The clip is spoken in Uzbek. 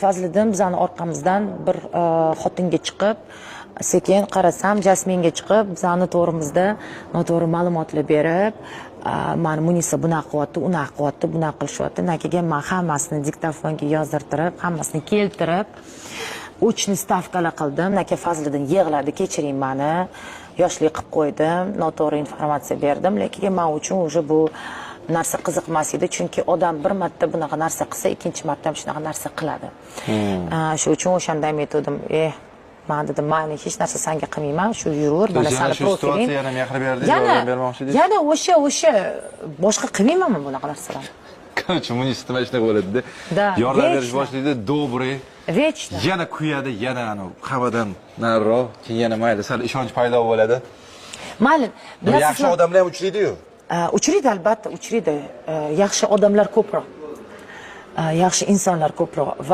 Fazliddin bizani orqamizdan bir xotinga chiqib, sekin qarasam Jasminga chiqib, bizani to'g'rimizda noto'g'ri ma'lumotlar berib, mana Munisa bunaqa qilyapti, unaqa qilyapti, bunaqa qilishyapti. Nakaga men hammasini diktofonga yozdirtirib, hammasini keltirib, uchni stavkalar qildim. Naka Fazliddin yig'ladi, kechiring meni. Yoshlik qilib qo'ydim, noto'g'ri informatsiya berdim, lekin men uchun уже bu narsa qiziqmas edi, chunki odam bir marta bunaqa narsa qilsa, ikkinchi marta ham shunaqa narsa qiladi. Shu uchun o'shanda aytdim, men dedim, mayli, hech narsa senga qilmayman, shu yuraver, mana seni profiling. Yana mehr berdi, yordam bermoqchi edingiz. Yana o'sha boshqa qilmaymanmi bunaqa narsalarni. Короче, Munisa nima shunaqa bo'ladida. Yordam berish boshlaydi, добрый. Večno. Yana kuyadi, yana havadan nariroq, keyin yana mayli, sal ishonch paydo bo'ladi. Mayli, bilasizmi? Yaxshi odamlar ham uchraydi-yu. Uchraydi, albatta, uchraydi. Yaxshi odamlar ko'proq. Yaxshi insonlar ko'proq.